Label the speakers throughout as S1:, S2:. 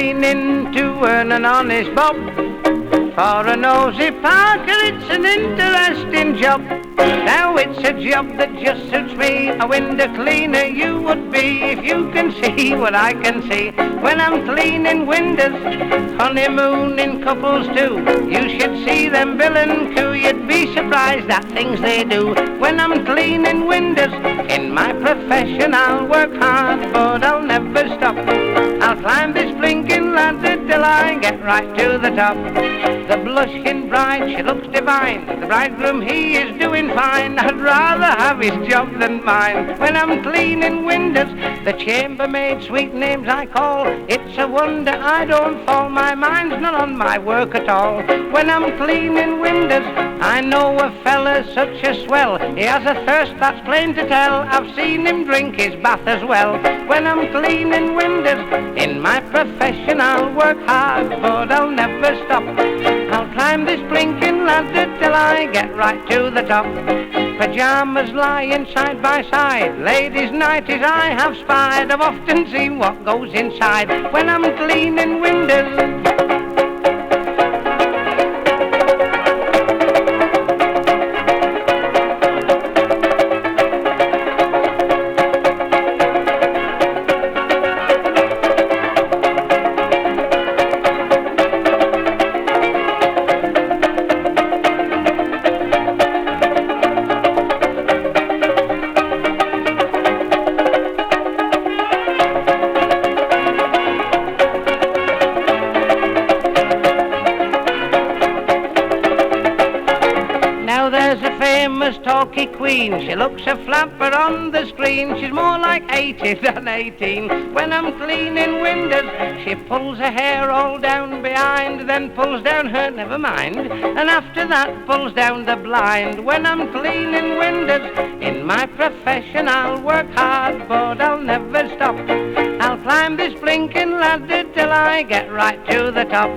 S1: cleaning to earn an honest bob. For a nosy Parker, it's an interesting job. Now it's a job that just suits me. A window cleaner you would be if you can see what I can see. When I'm cleaning windows, honeymooning couples too. You should see them bill and coo. You'd be surprised at things they do. When I'm cleaning windows, in my profession I'll work hard, but I'll never stop. I'll climb this blinking ladder till I get right to the top. The blushing bride, she looks divine. The bridegroom, he is doing fine. I'd rather have his job than mine. When I'm cleaning windows, the chambermaid, sweet names I call. It's a wonder I don't fall. My mind's not on my work at all. When I'm cleaning windows, I know a fella's such a swell. He has a thirst that's plain to tell. I've seen him drink his bath as well. When I'm cleaning windows, in my profession I'll work hard, but I'll never stop. I'll climb this blinking ladder till I get right to the top. Pyjamas lying side by side, ladies' nighties I have spied. I've often seen what goes inside when I'm cleaning windows. Queen, she looks a flapper on the screen. She's more like 80 than 18. When I'm cleaning windows, she pulls her hair all down behind, then pulls down her, never mind, and after that pulls down the blind. When I'm cleaning windows, in my profession I'll work hard, but I'll never stop. I'll climb this blinking ladder till I get right to the top.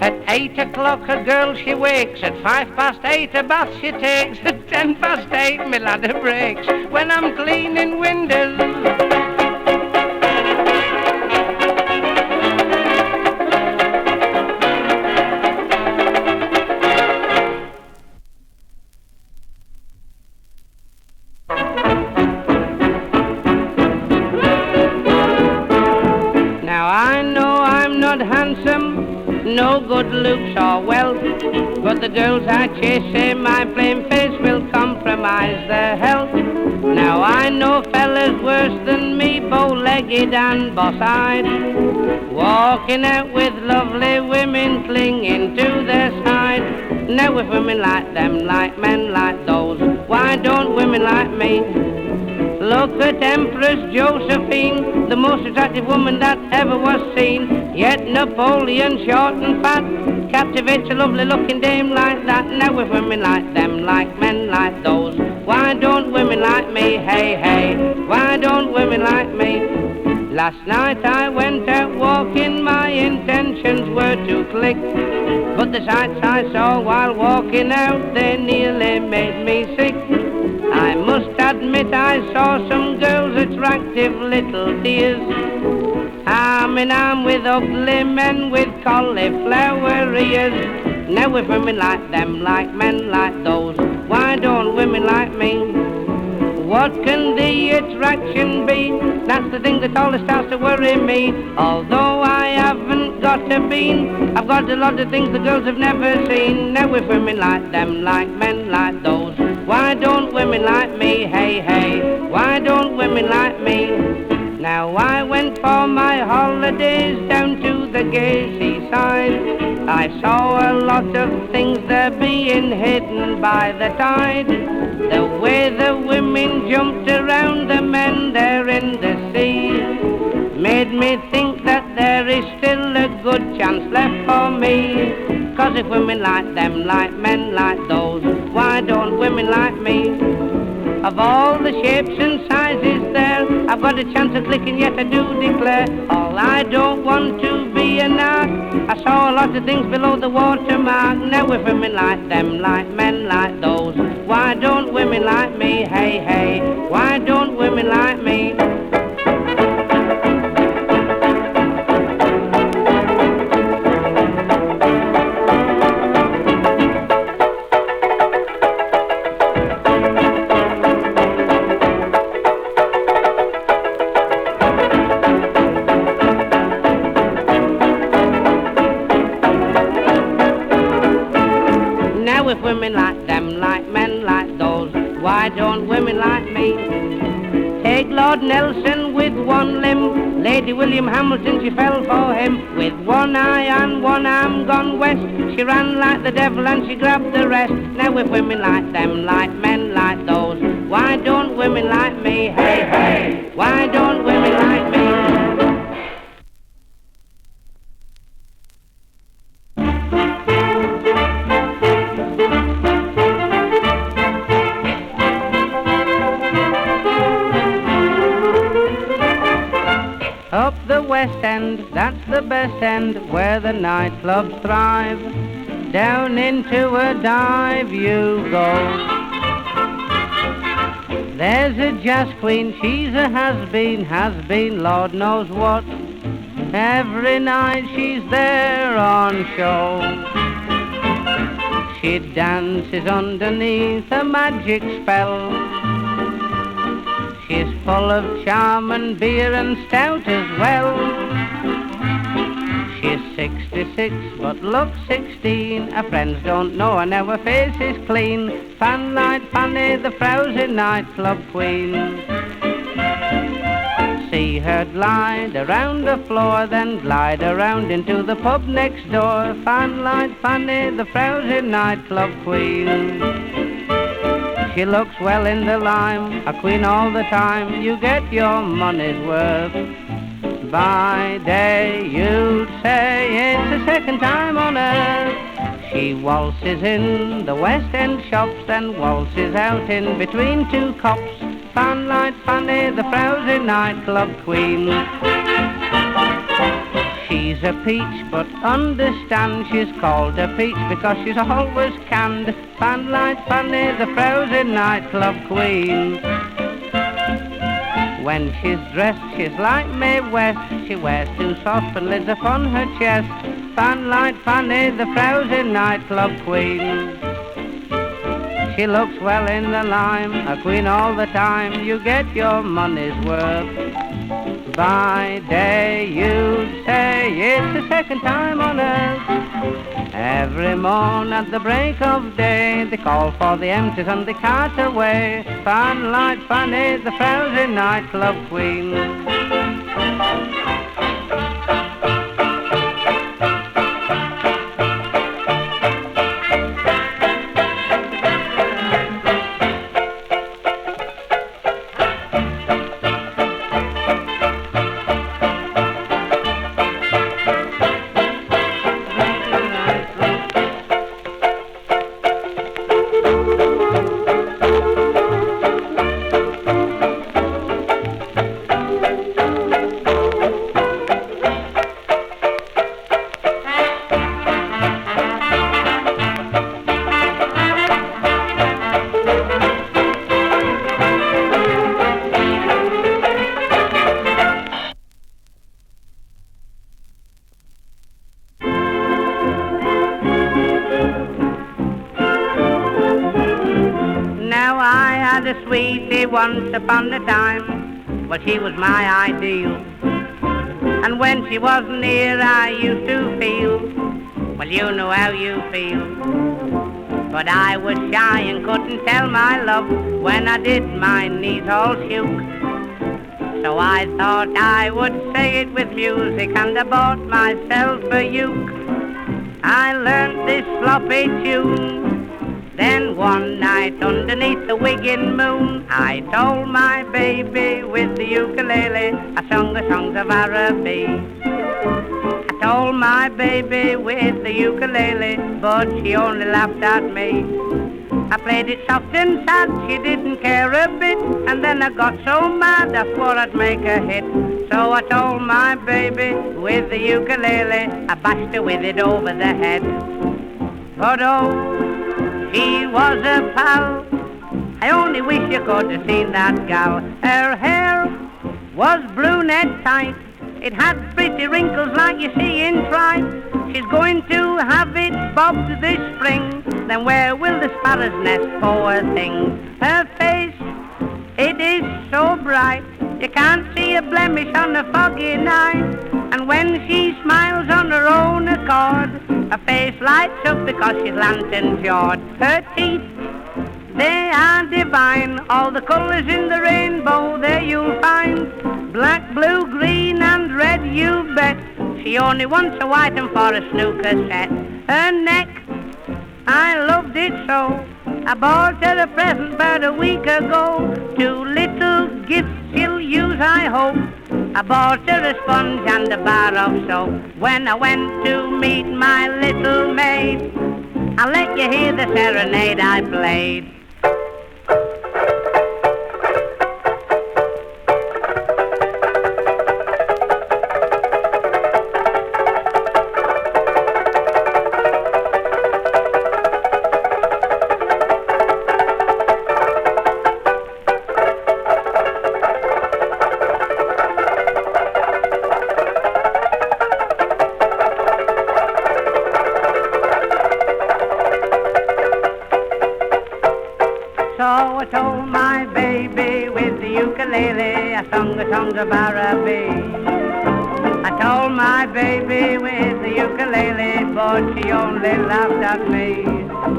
S1: At 8 o'clock a girl she wakes, at 8:05 a bath she takes, at 8:10 my ladder breaks. When I'm cleaning windows. Now I know I'm not handsome, no good looks or wealth, but the girls I chase say my plain face will compromise their health. Now I know fellas worse than me, bow-legged and boss-eyed, walking out with lovely women clinging to their side. Now if women like them, like men like those, why don't women like me? Look at Empress Josephine, the most attractive woman that ever was seen. Yet Napoleon, short and fat, captivates a lovely looking dame like that. Now if women like them, like men like those, why don't women like me? Hey, hey, why don't women like me? Last night I went out walking, my intentions were to click, but the sights I saw while walking out, they nearly made me sick. I must admit I saw some girls, attractive little dears, arm in arm with ugly men with cauliflower ears. Now if women like them, like men like those, why don't women like me? What can the attraction be? That's the thing that always starts to worry me. Although I haven't got a bean, I've got a lot of things the girls have never seen. Now if women like them, like men like those, why don't women like me? Hey, hey, why don't women like me? Now I went for my holidays down to the gay seaside. I saw a lot of things there being hidden by the tide. The way the women jumped around the men there in the sea made me think that there is still a good chance left for me. 'Cause if women like them, like men like those, why don't women like me? Of all the shapes and sizes there, I've got a chance of clicking, yet I do declare, all I don't want to be a narc. I saw a lot of things below the watermark. Now if women like them, like men like those, why don't women like me? Hey, hey, why don't women like me? if women like them, like men like those, why don't women like me? Take Lord Nelson with one limb, Lady William Hamilton, she fell for him. With one eye and one arm gone west, she ran like the devil and she grabbed the rest. Now if women like them, like men like those, why don't women like me? Hey, hey, why don't women like me? Up the West End, that's the best end, where the nightclubs thrive. Down into a dive you go. There's a jazz queen, she's a has-been, Lord knows what. Every night she's there on show. She dances underneath a magic spell. She's full of charm and beer and stout as well. She's 66 but looks 16. Her friends don't know her, now her face is clean. Fanlight Fanny, the frowsy nightclub queen. See her glide around the floor, then glide around into the pub next door. Fanlight Fanny, the frowsy nightclub queen. She looks well in the lime, a queen all the time. You get your money's worth. By day you'd say it's the second time on earth. She waltzes in the West End shops, then waltzes out in between two cops. Fanlight Fanny, the frowsy nightclub queen. She's a peach, but understand she's called a peach because she's always canned. Fanlight Fanny, the frowsy nightclub queen. When she's dressed, she's like Mae West. She wears two saucepan lids upon her chest. Fanlight Fanny, the frowsy nightclub queen. She looks well in the lime, a queen all the time. You get your money's worth. By day you'd say it's the second time on earth. Every morn at the break of day they call for the empties and they cart away. Fanlight Fanny, the frowsy nightclub queen. Sweetie once upon a time, well she was my ideal. And when she wasn't near I used to feel, well you know how you feel. But I was shy and couldn't tell my love, when I did my knees all shook. So I thought I would say it with music, and I bought myself a uke. I learned this sloppy tune. Then one night underneath the wiggin' moon, I told my baby with the ukulele, I sung the songs of Araby. I told my baby with the ukulele, but she only laughed at me. I played it soft and sad, she didn't care a bit, and then I got so mad I swore I'd make a hit. So I told my baby with the ukulele, I bashed her with it over the head. But oh, he was a pal. I only wish you could have seen that gal. Her hair was brunette tight. It had pretty wrinkles like you see in tripe. She's going to have it bobbed this spring. Then where will the sparrows nest, poor thing? Her face, it is so bright. You can't see a blemish on a foggy night. And when she smiles on her own accord, her face lights up because she's lantern jawed. Her teeth, they are divine. All the colors in the rainbow there you'll find. Black, blue, green and red, you bet. She only wants a white one for a snooker set. Her neck, I loved it so. I bought her a present about a week ago. 2 little gifts she'll use, I hope. I bought her a sponge and a bar of soap. When I went to meet my little maid, I'll let you hear the serenade I played. So I told my baby with the ukulele, I sung the songs of R&B. I told my baby with the ukulele, but she only laughed at me.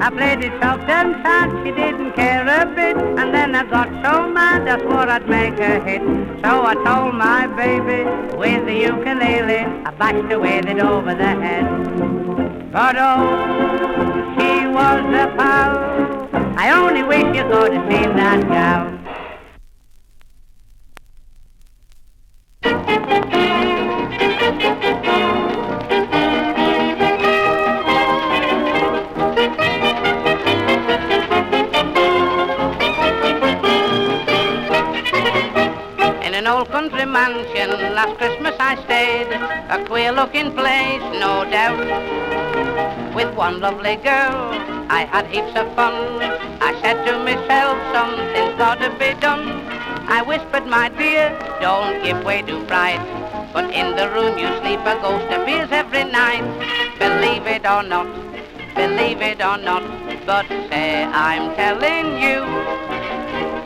S1: I played it soft and sad, she didn't care a bit, and then I got so mad I swore I'd make her hit. So I told my baby with the ukulele, I bashed her with it over the head. But oh, she was a pal. I only wish you could have seen that gal. In an old country mansion last Christmas I stayed, a queer looking place, no doubt, with one lovely girl. I had heaps of fun. I said to myself, something's gotta be done. I whispered, my dear, don't give way to fright, but in the room you sleep a ghost appears every night. Believe it or not, but say I'm telling you,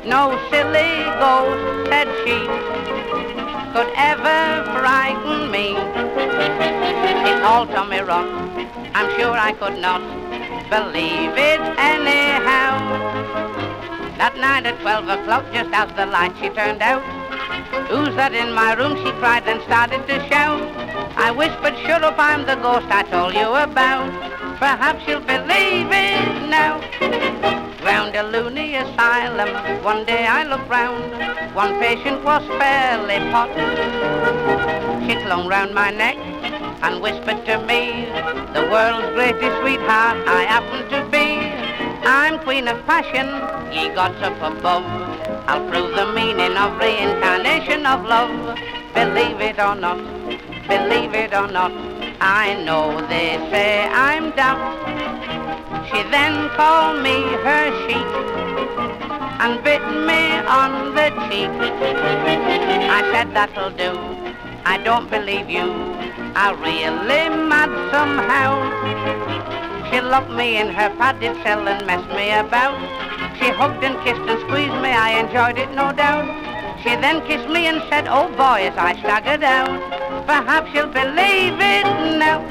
S1: no silly ghost, said she, could ever frighten me. It's all tummy rot, I'm sure I could not believe it anyhow. That night at 12 o'clock, just as the light she turned out, who's that in my room, she cried and started to shout. I whispered, shut up, I'm the ghost I told you about. Perhaps you'll believe it now. Round a loony asylum, one day I looked round. One patient was fairly pot. She clung round my neck and whispered to me, the world's greatest sweetheart I happen to be. I'm queen of passion, ye gods up above. I'll prove the meaning of reincarnation of love. Believe it or not, I know they say I'm daft. She then called me her sheik and bit me on the cheek. I said, that'll do, I don't believe you, I'm really mad somehow. She locked me in her padded cell and messed me about. She hugged and kissed and squeezed me, I enjoyed it no doubt. She then kissed me and said, oh boy, as I staggered out, perhaps you'll believe it now.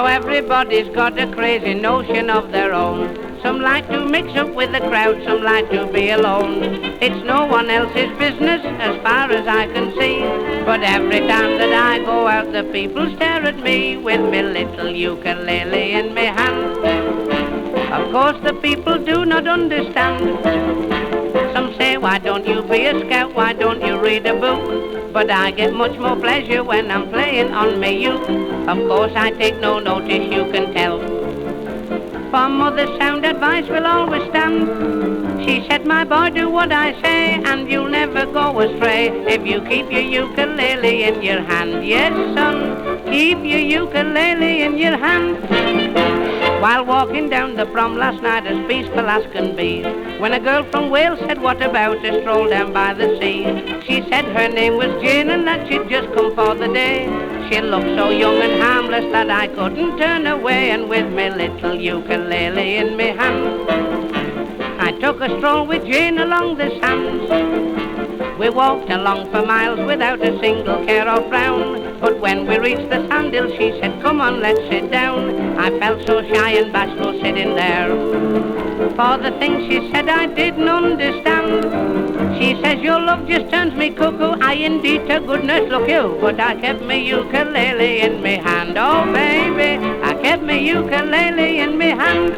S1: Everybody's got a crazy notion of their own. Some like to mix up with the crowd, some like to be alone. It's no one else's business as far as I can see. But every time that I go out, the people stare at me with me little ukulele in my hand. Of course the people do not understand. some say, why don't you be a scout, why don't you read a book? But I get much more pleasure when I'm playing on me uke. Of course I take no notice, you can tell. For mother's sound advice will always stand. She said, my boy, do what I say, and you'll never go astray if you keep your ukulele in your hand. Yes, son, keep your ukulele in your hand. While walking down the prom last night as peaceful as can be, when a girl from Wales said, what about a stroll down by the sea? She said her name was Jane and that she'd just come for the day. She looked so young and harmless that I couldn't turn away, and with me little ukulele in me hand, I took a stroll with Jane along the sands. We walked along for miles without a single care or frown, but when we reached the sandhill she said, come on, let's sit down. I felt so shy and bashful sitting there, for the things she said I didn't understand. She says, your love just turns me cuckoo, I indeed to goodness look you, but I kept me ukulele in me hand. Oh baby, I kept me ukulele in me hand.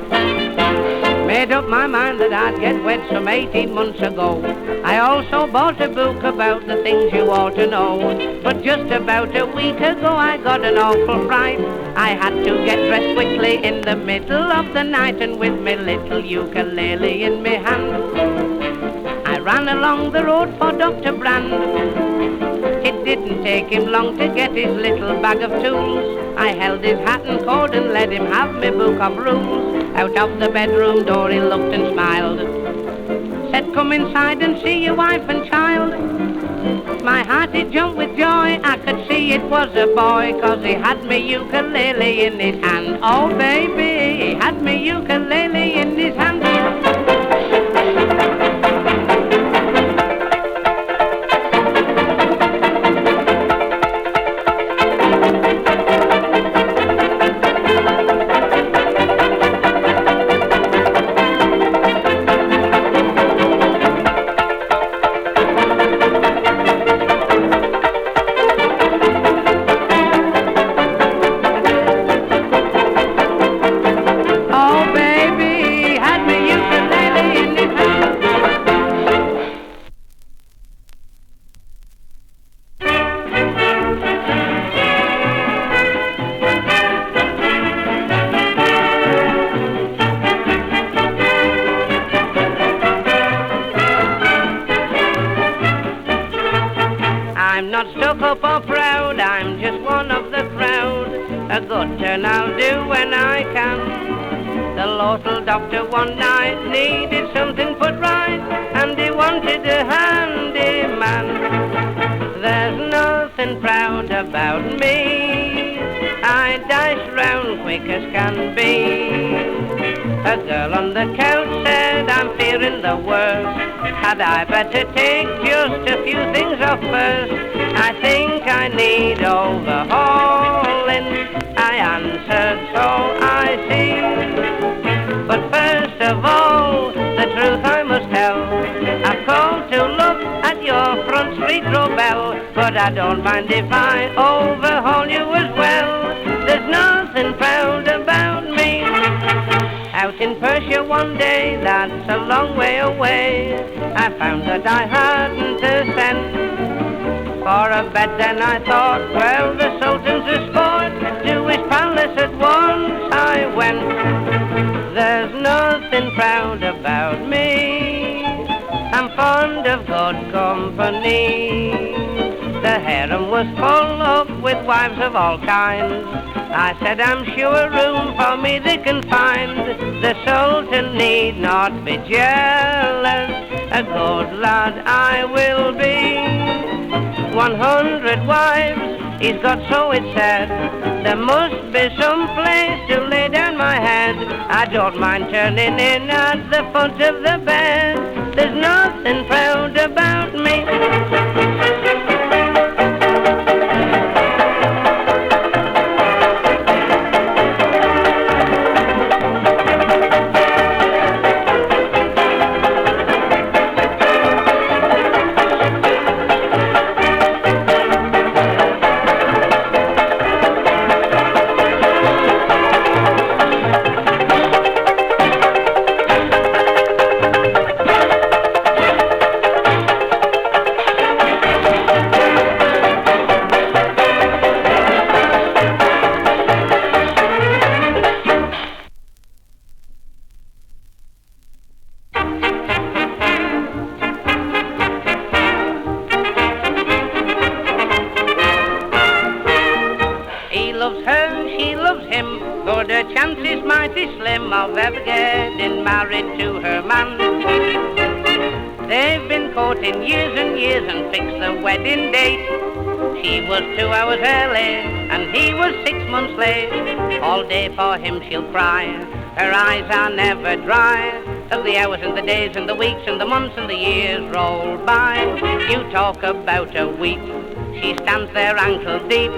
S1: Made up my mind that I'd get wed some 18 months ago. I also bought a book about the things you ought to know. But just about a week ago I got an awful fright. I had to get dressed quickly in the middle of the night, and with me little ukulele in me hand, I ran along the road for Dr. Brand. It didn't take him long to get his little bag of tools. I held his hat and coat and let him have me book of rules. Out of the bedroom door he looked and smiled, said, come inside and see your wife and child. My heart it jumped with joy, I could see it was a boy, 'cause he had me ukulele in his hand. Oh baby, he had me ukulele in his hand. I'm not stuck up or proud, I'm just one of the crowd. A good turn I'll do when I can. The local doctor one night needed something put right, and he wanted a handyman. There's nothing proud about me, I dash round quick as can be. A girl on the couch said, I'm fearing the worst. Had I better take just a few things off first? I think I need overhauling, I answered, so I see. But first of all, the truth I must tell, I've called to look at your front street row bell, but I don't mind if I overhaul you as well. There's nothing proud about me. Out in Persia one day, that's a long way away, I found that I hadn't a cent for a bed. Then I thought, well, the Sultan's a sport, to his palace at once I went. There's nothing proud about me, I'm fond of good company. The harem was full up with wives of all kinds. I said, I'm sure room for me they can find. The Sultan need not be jealous, a good lad I will be. 100 wives he's got, so it's said. There must be some place to lay down my head. I don't mind turning in at the foot of the bed. There's nothing proud about me. chances mighty slim of ever getting married to her man. They've been courting years and years and fixed the wedding date. She was 2 hours early and he was 6 months late. All day for him she'll cry, her eyes are never dry. As the hours and the days and the weeks and the months and the years roll by, you talk about a week, she stands there ankle deep.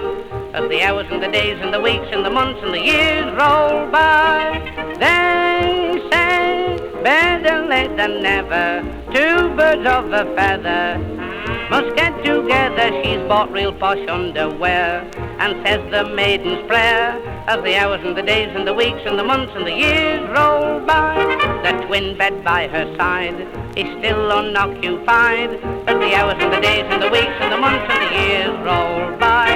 S1: As the hours and the days and the weeks and the months and the years roll by, they say better late than never, two birds of a feather must get together. She's bought real posh underwear and says the maiden's prayer. As the hours and the days and the weeks and the months and the years roll by, the twin bed by her side is still unoccupied. As the hours and the days and the weeks and the months and the years roll by,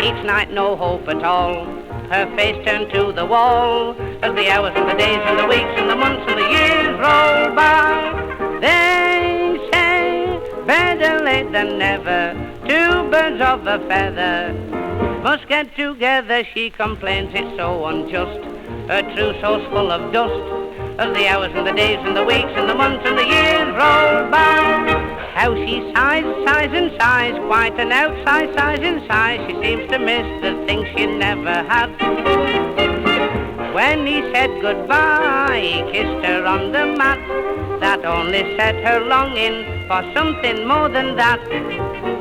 S1: each night no hope at all, her face turned to the wall. As the hours and the days and the weeks and the months and the years roll by, they say better late than never, two birds of a feather must get together. She complains it's so unjust, her trousseau's full of dust. As the hours and the days and the weeks and the months and the years roll by, how she sighs, sighs and sighs, quite an outside sighs and sighs. She seems to miss the things she never had. When he said goodbye, he kissed her on the mat. That only set her longing for something more than that.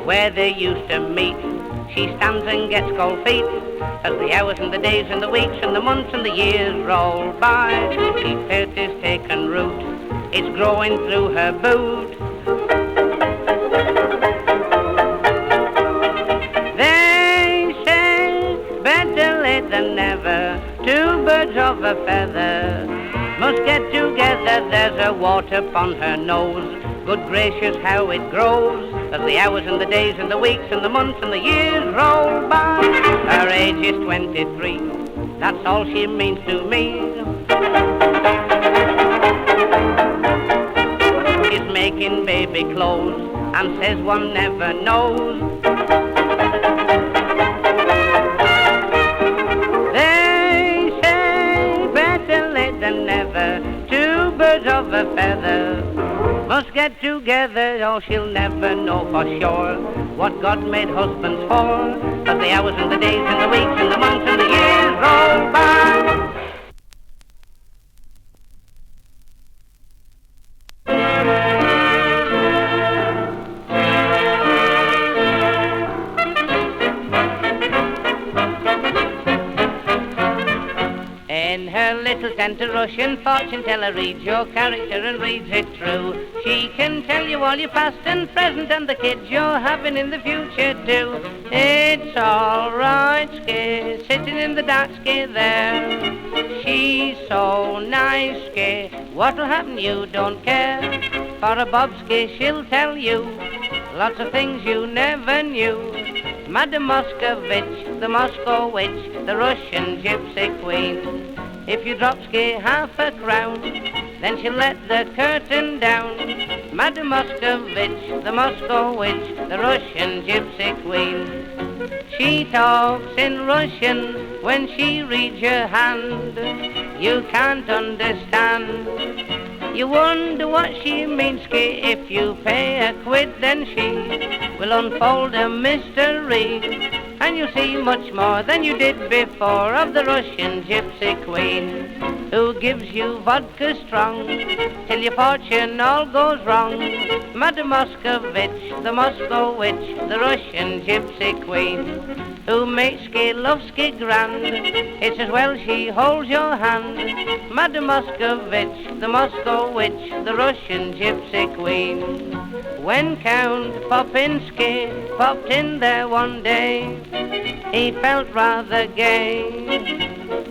S1: Where they used to meet, she stands and gets cold feet. As the hours and the days and the weeks and the months and the years roll by, the hurt is taken root, it's growing through her boot. They say better late than never, two birds of a feather must get together. There's a wart upon her nose, good gracious how it grows. As the hours and the days and the weeks and the months and the years roll by, her age is 23, that's all she means to me. She's making baby clothes and says one never knows. They say better late than never, two birds of a feather must get together. Oh, she'll never know for sure what God made husbands for. As the hours and the days and the weeks and the months and the years roll by. In her little tent a Russian fortune teller reads your character and reads it true. She can tell you all your past and present and the kids you're having in the future too. It's all right, Skay, sitting in the dark, Skay, there. She's so nice, Skay, what'll happen you don't care. For a bob, Skay, she'll tell you lots of things you never knew. Madame Moscovitch, the Moscow witch, the Russian gypsy queen. If you drop Skay half a crown, then she'll let the curtain down. Madame Moscovitch, the Moscow witch, the Russian gypsy queen. She talks in Russian when she reads your hand. You can't understand. You wonder what she means, Skay. If you pay a quid, then she will unfold a mystery, and you'll see much more than you did before of the Russian gypsy queen, who gives you vodka strong till your fortune all goes wrong. Madame Moscovitch, the Moscow witch, the Russian gypsy queen, who makes Skay love Skay grand. It's as well she holds your hand. Madame Moscovitch, the Moscow witch, the Russian gypsy queen. When Count Popinski popped in there one day, he felt rather gay.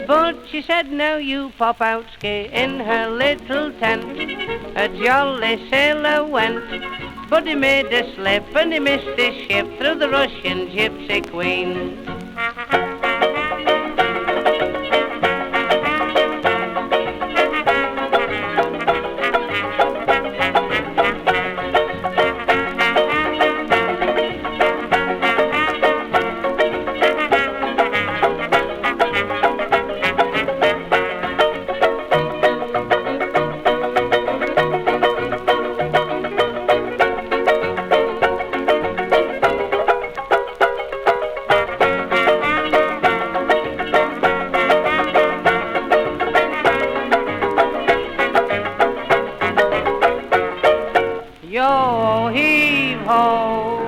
S1: But she said, now you pop out, Skay, in her little tent. A jolly sailor went, but he made a slip and he missed his ship through the Russian gypsy queen. Yo heave ho,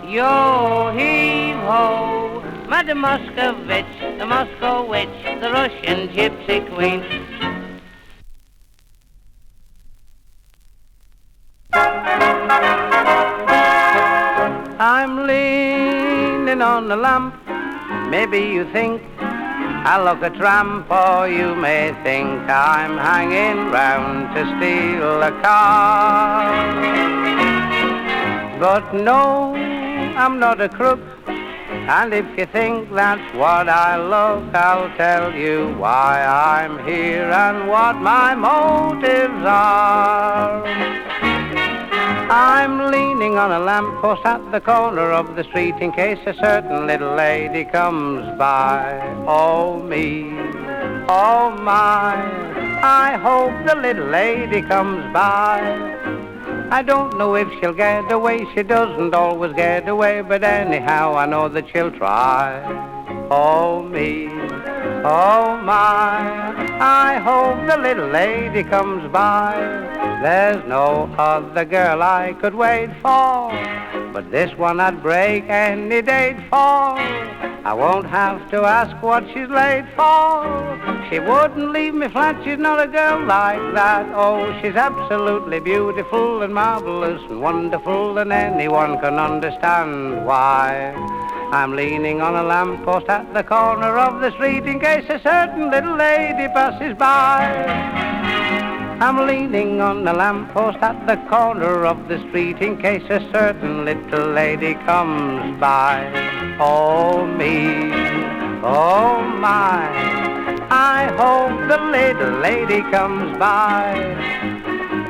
S1: yo heave ho, Madame Moscovitch, the Moscow witch, the Russian gypsy queen. I'm leaning on the lamp, maybe you think I look a tramp, or you may think I'm hanging round to steal a car. But no, I'm not a crook, and if you think that's what I look, I'll tell you why I'm here and what my motives are. I'm leaning on a lamppost at the corner of the street in case a certain little lady comes by. Oh me, oh my, I hope the little lady comes by. I don't know if she'll get away, she doesn't always get away, but anyhow I know that she'll try. Oh me, oh my, I hope the little lady comes by. There's no other girl I could wait for, but this one I'd break any date for. I won't have to ask what she's late for. She wouldn't leave me flat, she's not a girl like that. Oh, she's absolutely beautiful and marvelous and wonderful, and anyone can understand why. I'm leaning on a lamppost at the corner of the street in case a certain little lady passes by. I'm leaning on the lamppost at the corner of the street in case a certain little lady comes by. Oh me, oh my, I hope the little lady comes by.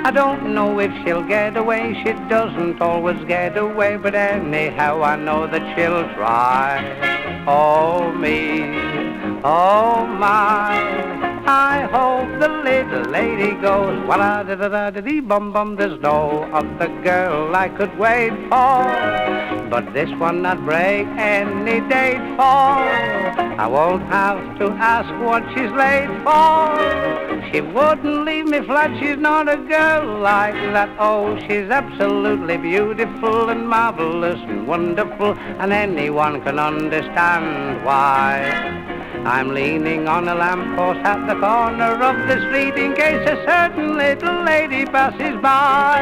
S1: I don't know if she'll get away, she doesn't always get away, but anyhow I know that she'll try. Oh me, oh my, I hope the little lady goes. Walla da da da da dee bum bum. There's no other girl I could wait for, but this one I'd break any date for. I won't have to ask what she's late for. She wouldn't leave me flat, she's not a girl like that. Oh, she's absolutely beautiful and marvelous and wonderful, and anyone can understand why. I'm leaning on a lamppost at the corner of the street in case a certain little lady passes by.